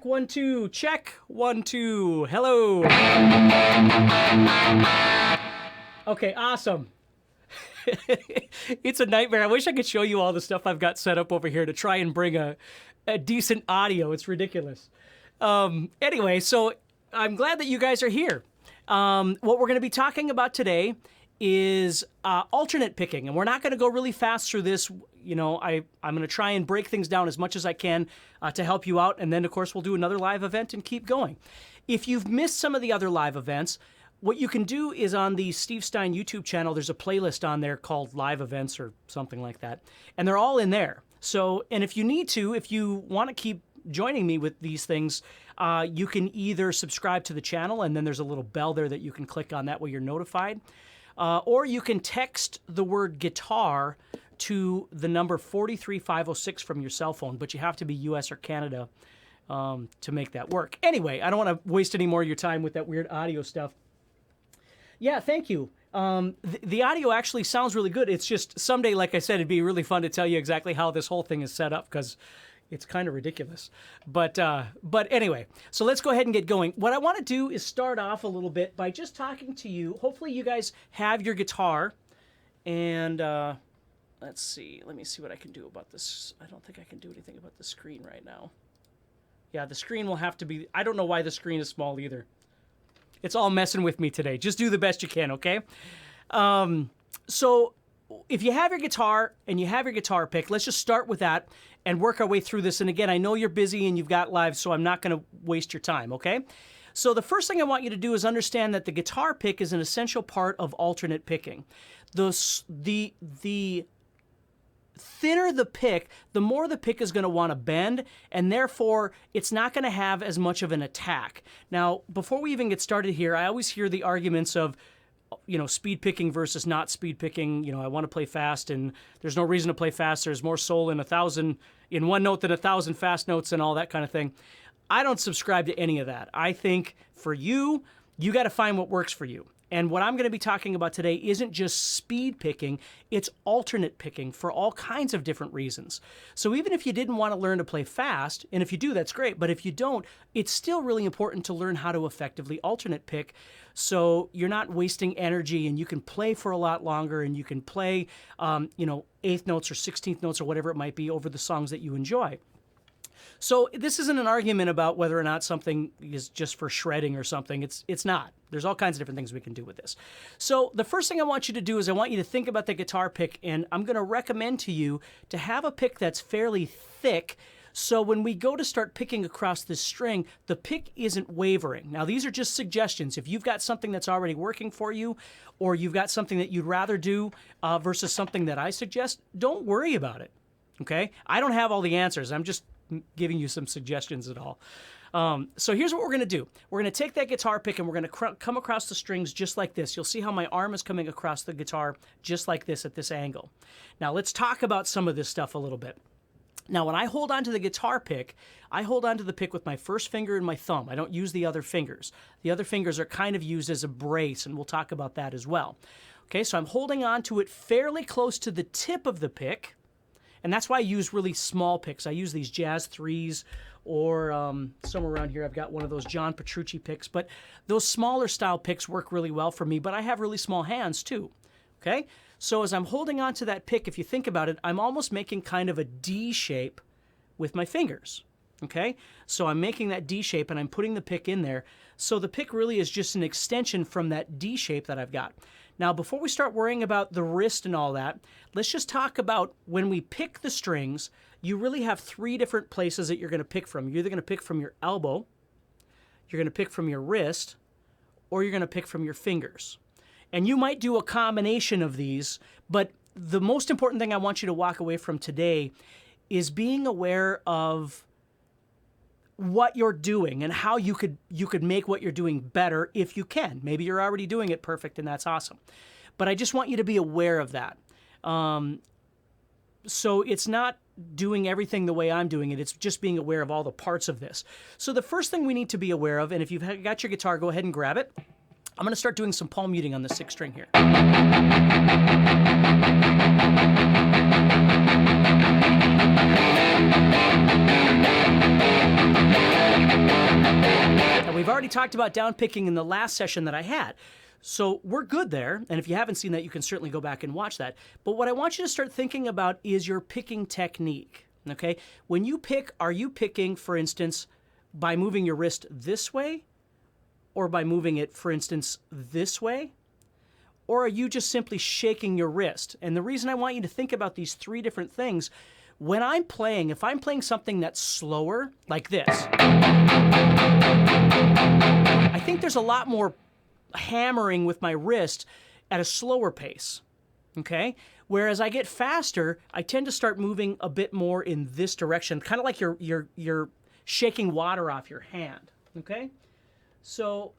1, 2, check. 1, 2. Hello. Okay, awesome. It's a nightmare. I wish I could show you all the stuff I've got set up over here to try and bring a decent audio. It's ridiculous. Anyway, so I'm glad that you guys are here. What we're going to be talking about today is alternate picking, and we're not going to go really fast through this. You know, I'm going to try and break things down as much as I can to help you out, and then, of course, we'll do another live event and keep going. If you've missed some of the other live events, what you can do is on the Steve Stine YouTube channel, there's a playlist on there called Live Events or something like that, and they're all in there. So, and if you need to, if you want to keep joining me with these things, you can either subscribe to the channel, and then there's a little bell there that you can click on. That way you're notified. Or you can text the word guitar to the number 43506 from your cell phone, but you have to be US or Canada to make that work. Anyway, I don't want to waste any more of your time with that weird audio stuff. Yeah, thank you. The audio actually sounds really good. It's just someday, like I said, it'd be really fun to tell you exactly how this whole thing is set up, because it's kind of ridiculous. But anyway, so let's go ahead and get going. What I want to do is start off a little bit by just talking to you. Hopefully you guys have your guitar. And let's see. Let me see what I can do about this. I don't think I can do anything about the screen right now. Yeah, the screen will have to be... I don't know why the screen is small either. It's all messing with me today. Just do the best you can, okay? So if you have your guitar and you have your guitar pick, let's just start with that and work our way through this. And again, I know you're busy and you've got live, so I'm not going to waste your time, okay? So the first thing I want you to do is understand that the guitar pick is an essential part of alternate picking. The thinner the pick, the more the pick is going to want to bend, and therefore it's not going to have as much of an attack. Now, before we even get started here, I always hear the arguments of, you know, speed picking versus not speed picking. You know, I want to play fast, and there's no reason to play fast. There's more soul in 1,000 in one note than 1,000 fast notes and all that kind of thing. I don't subscribe to any of that. I think for you, you got to find what works for you. And what I'm going to be talking about today isn't just speed picking, it's alternate picking for all kinds of different reasons. So even if you didn't want to learn to play fast, and if you do, that's great, but if you don't, it's still really important to learn how to effectively alternate pick so you're not wasting energy, and you can play for a lot longer, and you can play, you know, 8th notes or 16th notes or whatever it might be over the songs that you enjoy. So this isn't an argument about whether or not something is just for shredding or something. It's not. There's all kinds of different things we can do with this. So the first thing I want you to do is I want you to think about the guitar pick, and I'm going to recommend to you to have a pick that's fairly thick, so when we go to start picking across this string, the pick isn't wavering. Now, these are just suggestions. If you've got something that's already working for you, or you've got something that you'd rather do versus something that I suggest, don't worry about it, okay? I don't have all the answers. I'm just giving you some suggestions at all. So here's what we're going to do. We're going to take that guitar pick and we're going to come across the strings just like this. You'll see how my arm is coming across the guitar just like this at this angle. Now let's talk about some of this stuff a little bit. Now when I hold onto the guitar pick, I hold onto the pick with my first finger and my thumb. I don't use the other fingers. The other fingers are kind of used as a brace, and we'll talk about that as well. Okay, so I'm holding onto it fairly close to the tip of the pick. And that's why I use really small picks. I use these Jazz 3s, or somewhere around here I've got one of those John Petrucci picks. But those smaller style picks work really well for me, but I have really small hands too. Okay? So as I'm holding on to that pick, if you think about it, I'm almost making kind of a D shape with my fingers. Okay? So I'm making that D shape and I'm putting the pick in there. So the pick really is just an extension from that D shape that I've got. Now, before we start worrying about the wrist and all that, let's just talk about when we pick the strings, you really have 3 different places that you're going to pick from. You're either going to pick from your elbow, you're going to pick from your wrist, or you're going to pick from your fingers. And you might do a combination of these, but the most important thing I want you to walk away from today is being aware of what you're doing and how you could make what you're doing better if you can. Maybe you're already doing it perfect and that's awesome. But I just want you to be aware of that. So it's not doing everything the way I'm doing it. It's just being aware of all the parts of this. So the first thing we need to be aware of, and if you've got your guitar, go ahead and grab it. I'm going to start doing some palm muting on the 6th string here. Now, we've already talked about down picking in the last session that I had. So we're good there, and if you haven't seen that, you can certainly go back and watch that. But what I want you to start thinking about is your picking technique, okay? When you pick, are you picking, for instance, by moving your wrist this way, or by moving it, for instance, this way? Or are you just simply shaking your wrist? And the reason I want you to think about these three different things, when I'm playing, if I'm playing something that's slower, like this, I think there's a lot more hammering with my wrist at a slower pace, okay? Whereas I get faster, I tend to start moving a bit more in this direction, kind of like you're shaking water off your hand, okay? So,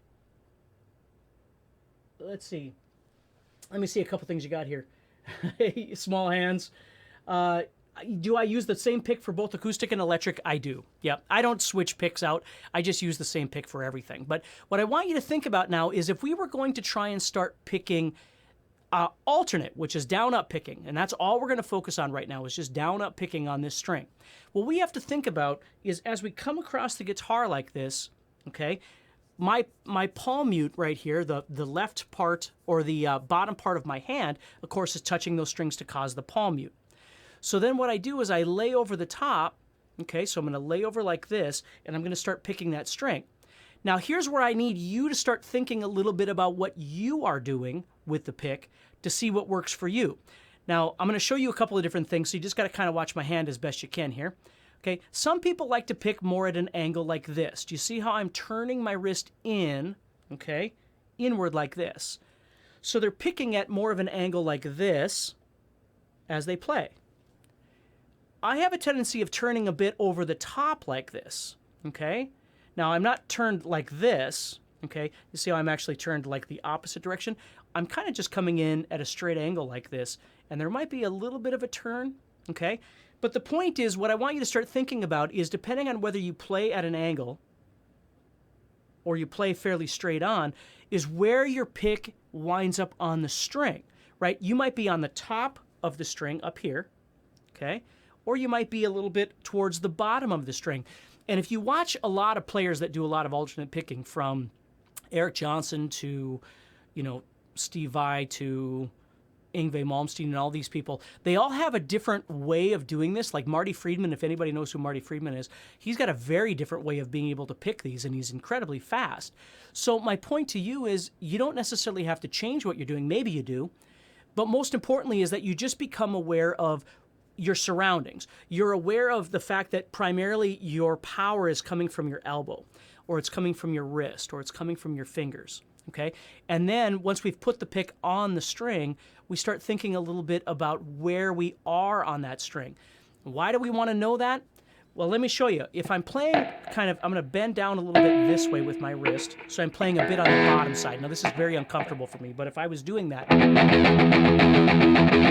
let's see. Let me see a couple things you got here. Small hands. Do I use the same pick for both acoustic and electric? I do. Yep. I don't switch picks out. I just use the same pick for everything. But what I want you to think about now is if we were going to try and start picking alternate, which is down-up picking, and that's all we're going to focus on right now is just down-up picking on this string. What we have to think about is as we come across the guitar like this, okay, my palm mute right here, the left part or the bottom part of my hand, of course, is touching those strings to cause the palm mute. So then what I do is I lay over the top, okay, so I'm going to lay over like this, and I'm going to start picking that string. Now here's where I need you to start thinking a little bit about what you are doing with the pick to see what works for you. Now I'm going to show you a couple of different things, so you just got to kind of watch my hand as best you can here. Okay, some people like to pick more at an angle like this. Do you see how I'm turning my wrist in, okay, inward like this? So they're picking at more of an angle like this as they play. I have a tendency of turning a bit over the top like this, okay? Now, I'm not turned like this, okay? You see how I'm actually turned like the opposite direction? I'm kind of just coming in at a straight angle like this, and there might be a little bit of a turn, okay? But the point is, what I want you to start thinking about is depending on whether you play at an angle or you play fairly straight on, is where your pick winds up on the string, right? You might be on the top of the string up here, okay? Or you might be a little bit towards the bottom of the string. And if you watch a lot of players that do a lot of alternate picking, from Eric Johnson to, you know, Steve Vai to Yngwie Malmsteen and all these people, they all have a different way of doing this. Like Marty Friedman, if anybody knows who Marty Friedman is, he's got a very different way of being able to pick these, and he's incredibly fast. So my point to you is you don't necessarily have to change what you're doing. Maybe you do. But most importantly is that you just become aware of your surroundings. You're aware of the fact that primarily your power is coming from your elbow, or it's coming from your wrist, or it's coming from your fingers, okay? And then once we've put the pick on the string, we start thinking a little bit about where we are on that string. Why do we want to know that? Well, let me show you. If I'm playing I'm going to bend down a little bit this way with my wrist, so I'm playing a bit on the bottom side. Now, this is very uncomfortable for me, but if I was doing that,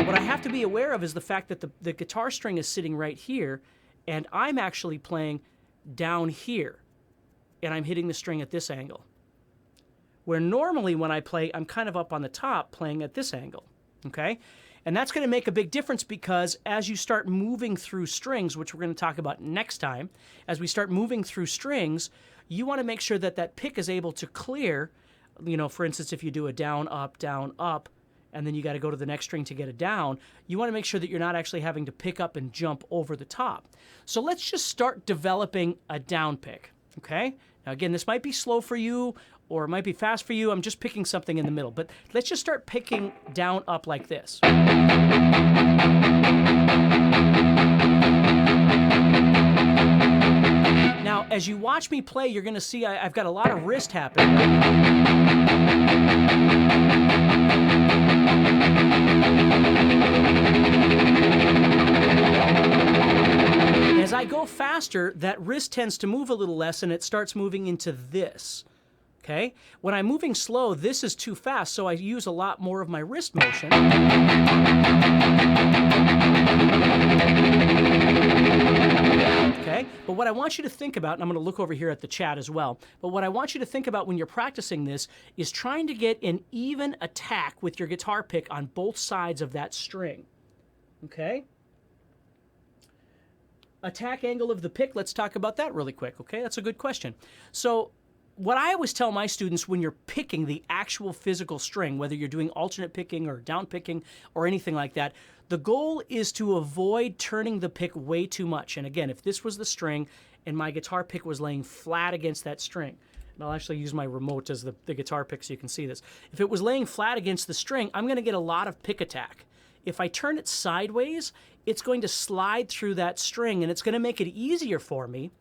what I have to be aware of is the fact that the guitar string is sitting right here, and I'm actually playing down here, and I'm hitting the string at this angle. Where normally when I play, I'm kind of up on the top playing at this angle, okay? And that's going to make a big difference because as you start moving through strings, which we're going to talk about next time, as we start moving through strings, you want to make sure that that pick is able to clear. You know, for instance, if you do a down, up, and then you got to go to the next string to get a down, you want to make sure that you're not actually having to pick up and jump over the top. So let's just start developing a down pick, okay? Now again, this might be slow for you, or it might be fast for you. I'm just picking something in the middle. But let's just start picking down, up like this. Now, as you watch me play, you're going to see I've got a lot of wrist happening right now. As I go faster, that wrist tends to move a little less, and it starts moving into this. Okay? When I'm moving slow, this is too fast, so I use a lot more of my wrist motion. Okay? But what I want you to think about, and I'm going to look over here at the chat as well, but what I want you to think about when you're practicing this is trying to get an even attack with your guitar pick on both sides of that string. Okay? attack angle of the pick, let's talk about that really quick, okay? That's a good question. So what I always tell my students when you're picking the actual physical string, whether you're doing alternate picking or down picking or anything like that, the goal is to avoid turning the pick way too much. And again, if this was the string and my guitar pick was laying flat against that string, and I'll actually use my remote as the guitar pick so you can see this. If it was laying flat against the string, I'm going to get a lot of pick attack. If I turn it sideways, it's going to slide through that string and it's going to make it easier for me,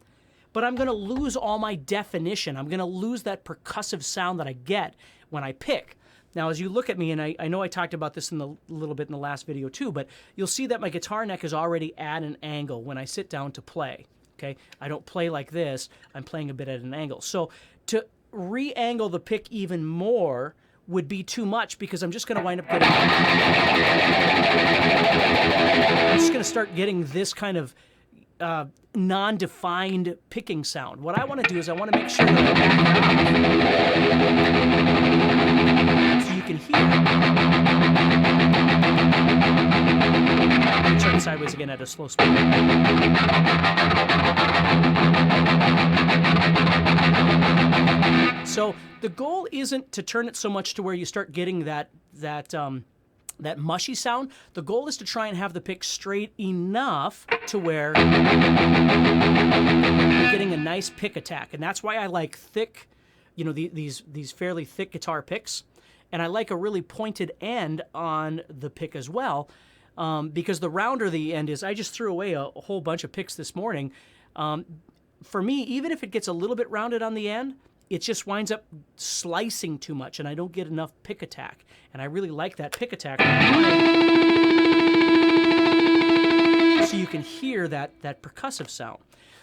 but I'm going to lose all my definition. I'm going to lose that percussive sound that I get when I pick. Now, as you look at me, and I know I talked about this in a little bit in the last video too, but you'll see that my guitar neck is already at an angle when I sit down to play. Okay, I don't play like this. I'm playing a bit at an angle. So to re-angle the pick even more would be too much because I'm just going to wind up getting... I'm just going to start getting this kind of non-defined picking sound. What I want to do is I want to make sure that I back it up so you can hear. Let me turn it sideways again at a slow speed. So the goal isn't to turn it so much to where you start getting that mushy sound. The goal is to try and have the pick straight enough to where you're getting a nice pick attack. And that's why I like thick, you know, these fairly thick guitar picks. And I like a really pointed end on the pick as well, because the rounder the end is, I just threw away a whole bunch of picks this morning. For me, even if it gets a little bit rounded on the end, it just winds up slicing too much, and I don't get enough pick attack. And I really like that pick attack. So you can hear that percussive sound.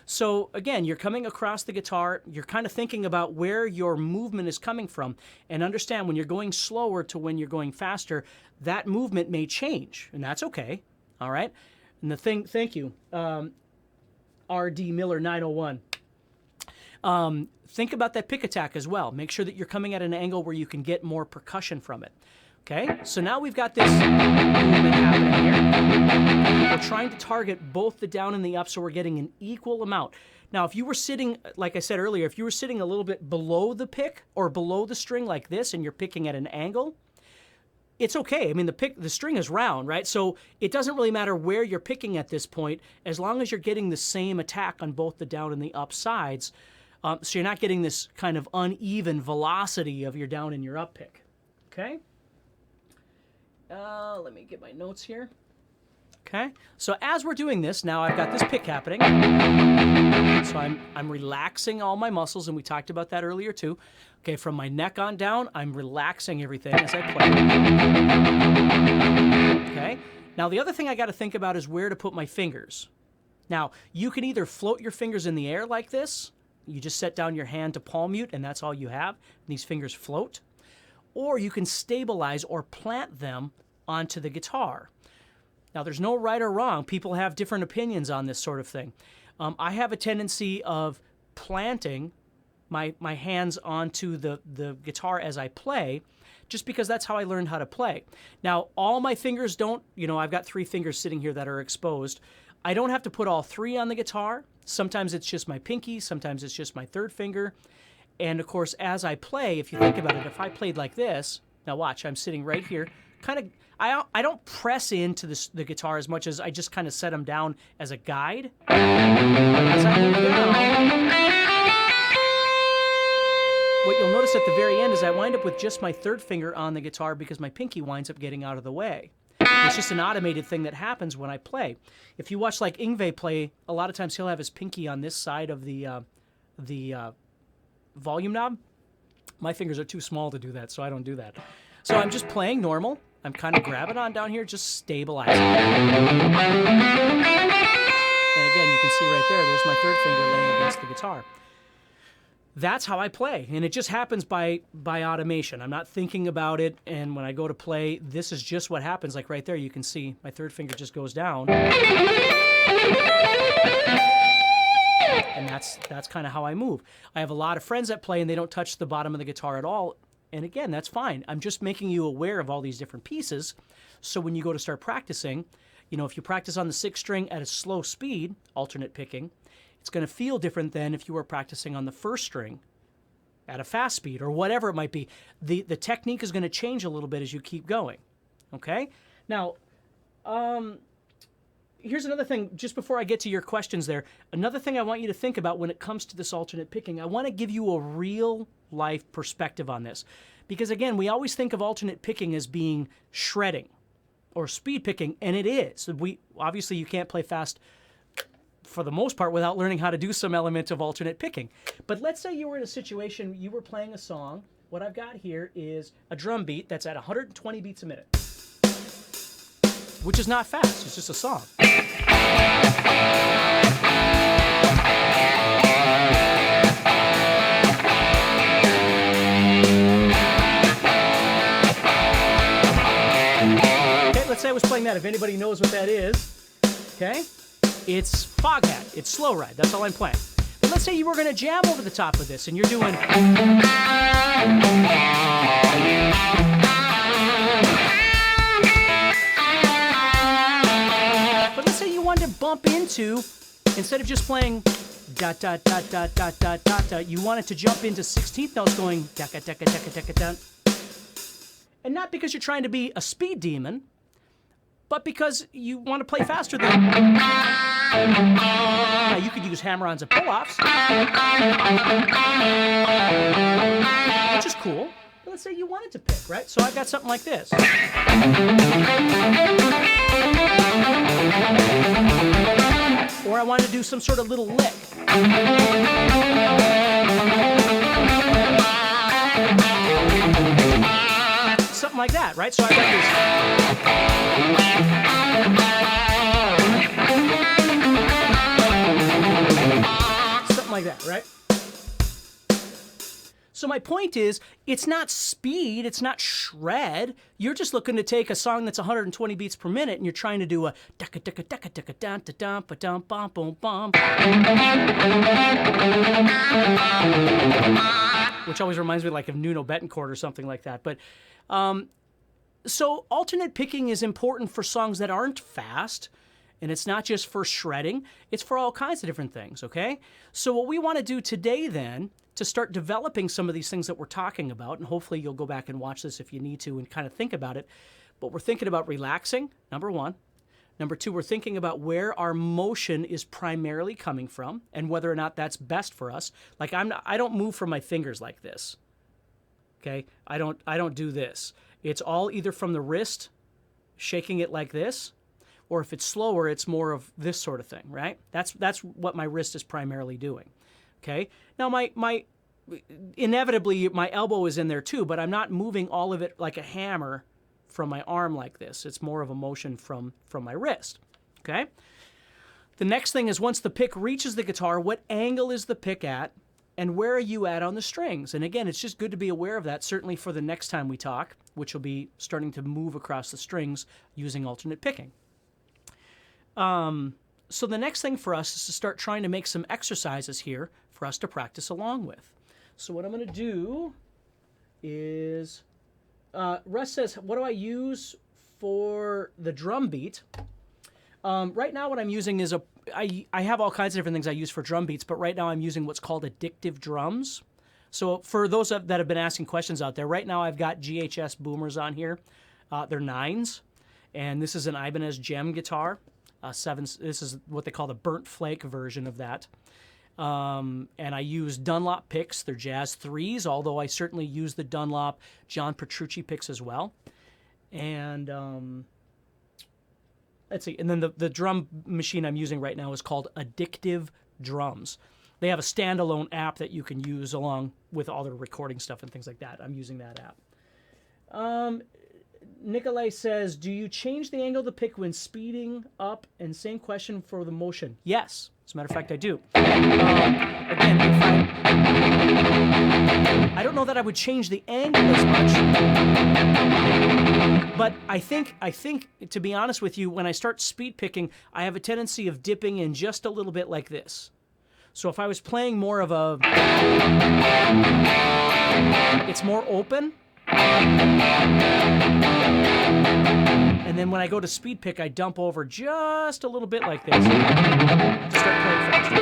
So again, you're coming across the guitar, you're kind of thinking about where your movement is coming from, and understand when you're going slower to when you're going faster, that movement may change, and that's okay, all right? And the thing, thank you, R.D. Miller 901. Think about that pick attack as well. Make sure that you're coming at an angle where you can get more percussion from it. Okay, so now we've got this movement happening here. We're trying to target both the down and the up so we're getting an equal amount. Now, if you were sitting, like I said earlier, if you were sitting a little bit below the pick or below the string like this and you're picking at an angle, it's okay. I mean, the string is round, right? So it doesn't really matter where you're picking at this point as long as you're getting the same attack on both the down and the up sides. So you're not getting this kind of uneven velocity of your down and your up pick. Okay? Let me get my notes here. Okay? So as we're doing this, now I've got this pick happening. So I'm relaxing all my muscles, and we talked about that earlier too. Okay, from my neck on down, I'm relaxing everything as I play. Okay? Now the other thing I got to think about is where to put my fingers. Now, you can either float your fingers in the air like this. You just set down your hand to palm mute, and that's all you have. And these fingers float. Or you can stabilize or plant them onto the guitar. Now, there's no right or wrong. People have different opinions on this sort of thing. I have a tendency of planting my hands onto the guitar as I play, just because that's how I learned how to play. Now, all my fingers don't, you know, I've got 3 fingers sitting here that are exposed. I don't have to put all 3 on the guitar. Sometimes it's just my pinky, sometimes it's just my 3rd finger. And of course, as I play, if you think about it, if I played like this, now watch, I'm sitting right here, kind of, I don't press into the guitar as much as I just kind of set them down as a guide. As I move down, what you'll notice at the very end is I wind up with just my 3rd finger on the guitar because my pinky winds up getting out of the way. It's just an automated thing that happens when I play. If you watch like Yngwie play, a lot of times he'll have his pinky on this side of the volume knob. My fingers are too small to do that, so I don't do that. So I'm just playing normal. I'm kind of grabbing on down here, just stabilizing. And again, you can see right there's my 3rd finger laying against the guitar. That's how I play, and it just happens by automation. I'm not thinking about it, and when I go to play, this is just what happens. Like right there, you can see my 3rd finger just goes down. And that's kind of how I move. I have a lot of friends that play, and they don't touch the bottom of the guitar at all. And again, that's fine. I'm just making you aware of all these different pieces, so when you go to start practicing, You know, if you practice on the 6th string at a slow speed, alternate picking, it's going to feel different than if you were practicing on the 1st string at a fast speed or whatever it might be. The technique is going to change a little bit as you keep going, okay? Now, here's another thing, just before I get to your questions there, another thing I want you to think about when it comes to this alternate picking. I want to give you a real-life perspective on this. Because, again, we always think of alternate picking as being shredding or speed picking, and it is. Obviously, you can't play fast for the most part without learning how to do some element of alternate picking. But let's say you were in a situation, you were playing a song. What I've got here is a drum beat that's at 120 beats a minute, which is not fast. It's just a song. Okay, let's say I was playing that. If anybody knows what that is, okay? It's Foghat. It's Slow Ride. That's all I'm playing. But let's say you were going to jam over the top of this, and you're doing... But let's say you wanted to bump into, instead of just playing dot, dot, dot, dot, dot, dot, dot, dot, you wanted to jump into 16th notes going dakka, dakka, dakka, dakka, dun. And not because you're trying to be a speed demon, but because you want to play faster than... Now, you could use hammer-ons and pull-offs, which is cool. But let's say you wanted to pick, right? So I've got something like this. Or I wanted to do some sort of little lick. Something like that, right? So I got this. Something like that, right? So my point is, it's not speed, it's not shred. You're just looking to take a song that's 120 beats per minute, and you're trying to do a dakka dakka dakka dakka dun da dum ba dum bum boom bum, which always reminds me like of Nuno Betancourt or something like that. But so alternate picking is important for songs that aren't fast, and it's not just for shredding, it's for all kinds of different things, okay? So what we want to do today then, to start developing some of these things that we're talking about, and hopefully you'll go back and watch this if you need to and kind of think about it, but we're thinking about relaxing, number one. Number two, we're thinking about where our motion is primarily coming from and whether or not that's best for us. Like I don't move from my fingers like this, okay? I don't do this. It's all either from the wrist, shaking it like this, or if it's slower, it's more of this sort of thing, right? That's what my wrist is primarily doing, okay? Now, inevitably, my elbow is in there too, but I'm not moving all of it like a hammer from my arm like this. It's more of a motion from my wrist, okay? The next thing is once the pick reaches the guitar, what angle is the pick at, and where are you at on the strings? And again, it's just good to be aware of that, certainly for the next time we talk, which will be starting to move across the strings using alternate picking. So the next thing for us is to start trying to make some exercises here for us to practice along with. So what I'm going to do is, Russ says, what do I use for the drum beat? Right now what I'm using is I have all kinds of different things I use for drum beats, but right now I'm using what's called addictive drums. So for those that have been asking questions out there, right now I've got GHS boomers on here. They're 9s, and this is an Ibanez Gem guitar. 7s. This is what they call the burnt flake version of that. And I use Dunlop picks. They're Jazz 3s, although I certainly use the Dunlop John Petrucci picks as well. And let's see. And then the drum machine I'm using right now is called Addictive Drums. They have a standalone app that you can use along with all their recording stuff and things like that. I'm using that app. Nikolai says, do you change the angle of the pick when speeding up? And same question for the motion. Yes. As a matter of fact, I do. Again, I don't know that I would change the angle as much. But I think, to be honest with you, when I start speed picking, I have a tendency of dipping in just a little bit like this. So if I was playing more of a... It's more open. And then when I go to speed pick, I dump over just a little bit like this to start playing faster.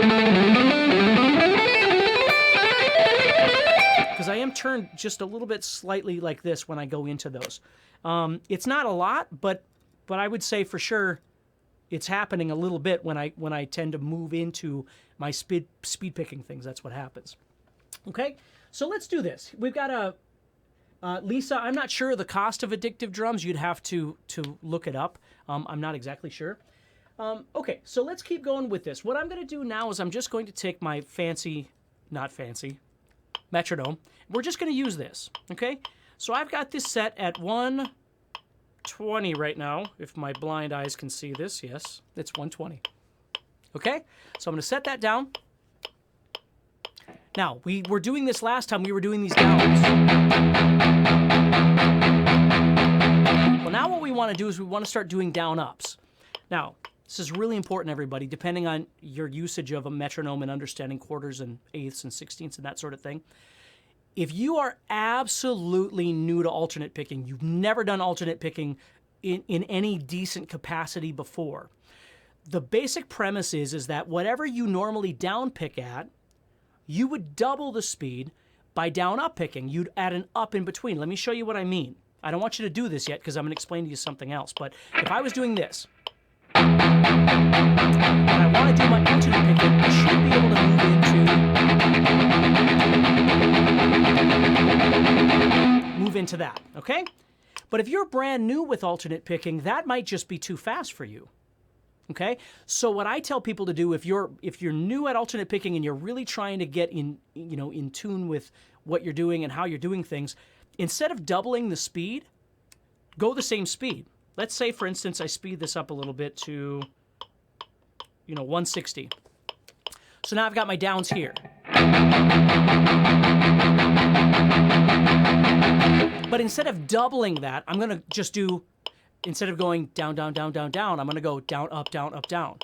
Because I am turned just a little bit slightly like this when I go into those. It's not a lot, but I would say for sure it's happening a little bit when I tend to move into my speed picking things. That's what happens. Okay, so let's do this. We've got a Lisa. I'm not sure the cost of addictive drums. You'd have to look it up. I'm not exactly sure. Okay, so let's keep going with this. What I'm going to do now is I'm just going to take my not fancy, metronome. We're just going to use this. Okay, so I've got this set at 120 right now. If my blind eyes can see this, yes, it's 120. Okay, so I'm going to set that down. Now, we were doing this last time. We were doing these downs. Well, now what we want to do is we want to start doing down-ups. Now, this is really important, everybody, depending on your usage of a metronome and understanding quarters and eighths and sixteenths and that sort of thing. If you are absolutely new to alternate picking, you've never done alternate picking in any decent capacity before, the basic premise is that whatever you normally down pick at, you would double the speed by down-up picking. You'd add an up in between. Let me show you what I mean. I don't want you to do this yet because I'm going to explain to you something else. But if I was doing this, and I want to do my alternate picking, I should be able to move into that, okay? But if you're brand new with alternate picking, that might just be too fast for you. Okay, so what I tell people to do if you're new at alternate picking and you're really trying to get in tune with what you're doing and how you're doing things, instead of doubling the speed, go the same speed. Let's say, for instance, I speed this up a little bit to 160. So now I've got my downs here. But instead of doubling that, I'm going to just do. Instead of going down, down, down, down, down, I'm going to go down, up, down, up, down.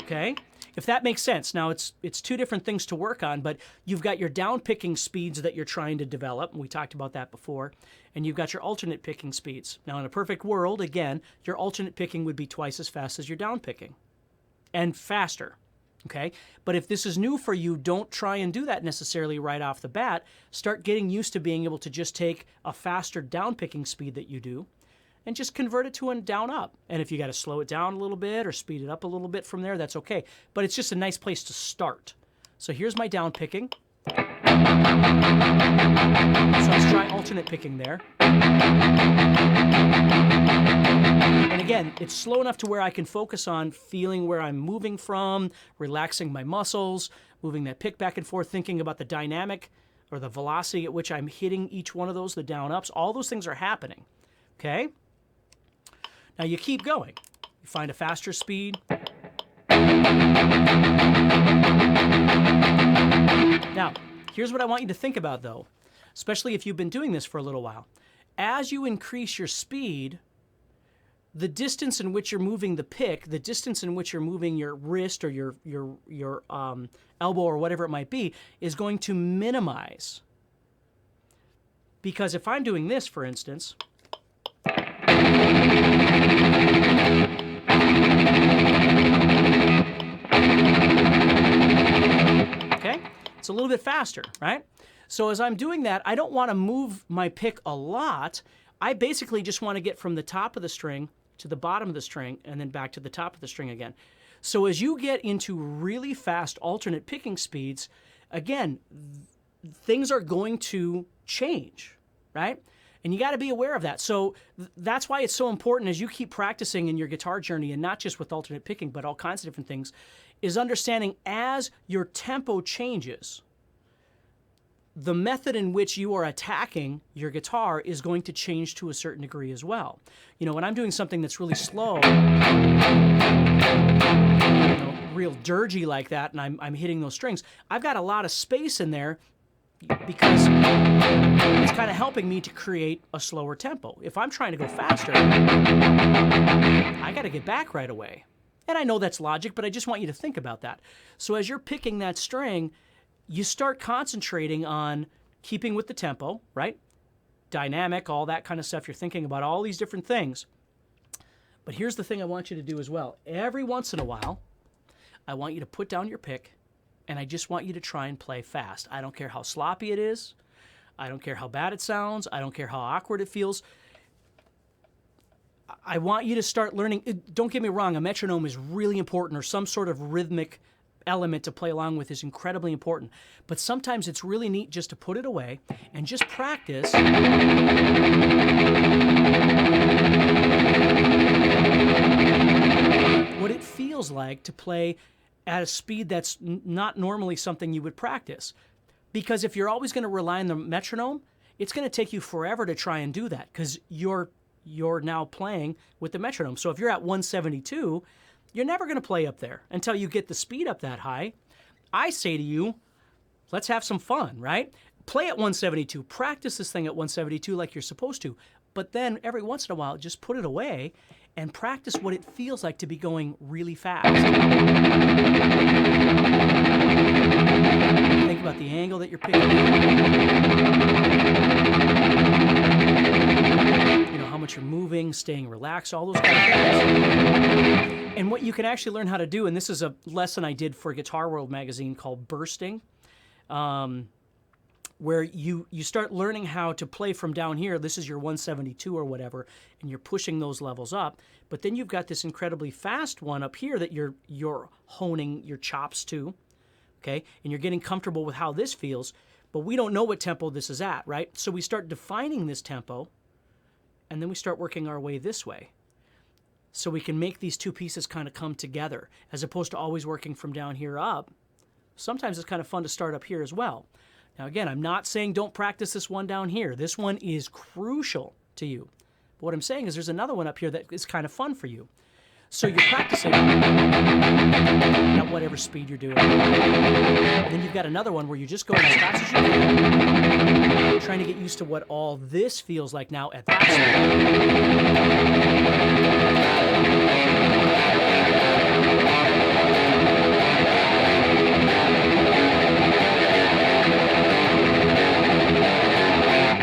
Okay? If that makes sense. Now, it's two different things to work on, but you've got your down picking speeds that you're trying to develop, and we talked about that before, and you've got your alternate picking speeds. Now, in a perfect world, again, your alternate picking would be twice as fast as your down picking, and faster. Okay, but if this is new for you, don't try and do that necessarily right off the bat. Start getting used to being able to just take a faster down picking speed that you do and just convert it to a down up. And if you got to slow it down a little bit or speed it up a little bit from there, that's okay. But it's just a nice place to start. So here's my down picking. So let's try alternate picking there. And again, it's slow enough to where I can focus on feeling where I'm moving from, relaxing my muscles, moving that pick back and forth, thinking about the dynamic or the velocity at which I'm hitting each one of those, the down-ups. All those things are happening, okay? Now you keep going. You find a faster speed. Now, here's what I want you to think about, though, especially if you've been doing this for a little while. As you increase your speed, the distance in which you're moving the pick, the distance in which you're moving your wrist or your elbow or whatever it might be, is going to minimize. Because if I'm doing this, for instance, okay, it's a little bit faster, right? So as I'm doing that, I don't want to move my pick a lot. I basically just want to get from the top of the string to the bottom of the string and then back to the top of the string again. So as you get into really fast alternate picking speeds, again, things are going to change, right? And you got to be aware of that. So that's why it's so important as you keep practicing in your guitar journey, and not just with alternate picking, but all kinds of different things, is understanding as your tempo changes, the method in which you are attacking your guitar is going to change to a certain degree as well. You know, when I'm doing something that's really slow, real dirgy like that, and I'm hitting those strings, I've got a lot of space in there because it's kind of helping me to create a slower tempo. If I'm trying to go faster, I got to get back right away. And I know that's logic, but I just want you to think about that. So as you're picking that string, you start concentrating on keeping with the tempo, right? Dynamic, all that kind of stuff. You're thinking about all these different things. But here's the thing I want you to do as well. Every once in a while, I want you to put down your pick, and I just want you to try and play fast. I don't care how sloppy it is. I don't care how bad it sounds. I don't care how awkward it feels. I want you to start learning. Don't get me wrong, a metronome is really important, or some sort of rhythmic element to play along with is incredibly important. But sometimes it's really neat just to put it away and just practice what it feels like to play at a speed that's not normally something you would practice. Because if you're always going to rely on the metronome, it's going to take you forever to try and do that because you're now playing with the metronome. So if you're at 172, you're never going to play up there until you get the speed up that high. I say to you, let's have some fun, right? Play at 172. Practice this thing at 172 like you're supposed to. But then every once in a while, just put it away and practice what it feels like to be going really fast. Think about the angle that you're picking up. You know, how much you're moving, staying relaxed, all those kind of things. And what you can actually learn how to do, and this is a lesson I did for Guitar World magazine called bursting, where you start learning how to play from down here. This is your 172 or whatever, and you're pushing those levels up. But then you've got this incredibly fast one up here that you're honing your chops to, okay? And you're getting comfortable with how this feels, but we don't know what tempo this is at, right? So we start defining this tempo, and then we start working our way this way. So we can make these two pieces kind of come together, as opposed to always working from down here up. Sometimes it's kind of fun to start up here as well. Now again, I'm not saying don't practice this one down here. This one is crucial to you. But what I'm saying is there's another one up here that is kind of fun for you. So you're practicing at whatever speed you're doing. And then you've got another one where you're just going as fast as you can, trying to get used to what all this feels like now at that speed.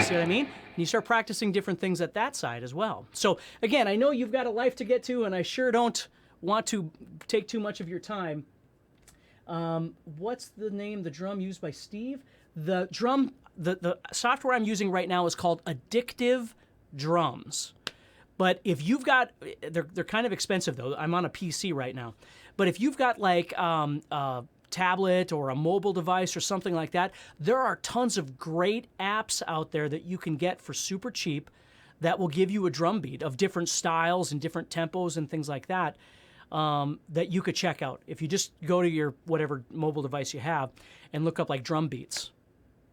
See what I mean? And you start practicing different things at that side as well. So again, I know you've got a life to get to, and I sure don't want to take too much of your time. What's the name, the drum used by Steve? The drum, the software I'm using right now is called Addictive Drums. But if you've got, they're kind of expensive though. I'm on a PC right now. But if you've got like tablet or a mobile device or something like that, there are tons of great apps out there that you can get for super cheap that will give you a drum beat of different styles and different tempos and things like that, that you could check out. If you just go to your whatever mobile device you have and look up like drum beats,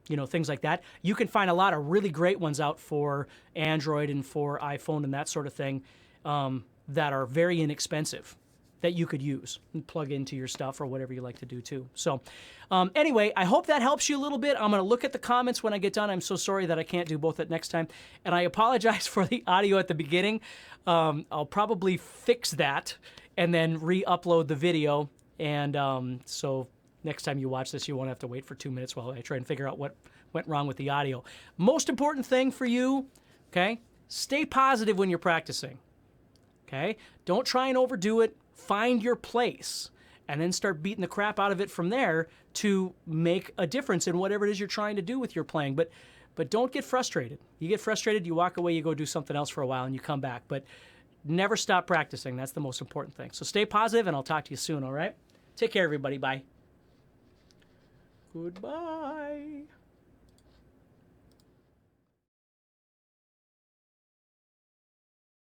you know, things like that, you can find a lot of really great ones out for Android and for iPhone and that sort of thing, that are very inexpensive, that you could use and plug into your stuff or whatever you like to do too. So anyway, I hope that helps you a little bit. I'm going to look at the comments when I get done. I'm so sorry that I can't do both at next time. And I apologize for the audio at the beginning. I'll probably fix that and then re-upload the video. And so next time you watch this, you won't have to wait for 2 minutes while I try and figure out what went wrong with the audio. Most important thing for you, okay, stay positive when you're practicing. Okay? Don't try and overdo it. Find your place and then start beating the crap out of it from there to make a difference in whatever it is you're trying to do with your playing. But don't get frustrated. You get frustrated, you walk away, you go do something else for a while, and you come back. But never stop practicing. That's the most important thing. So stay positive, and I'll talk to you soon, all right? Take care, everybody. Bye. Goodbye.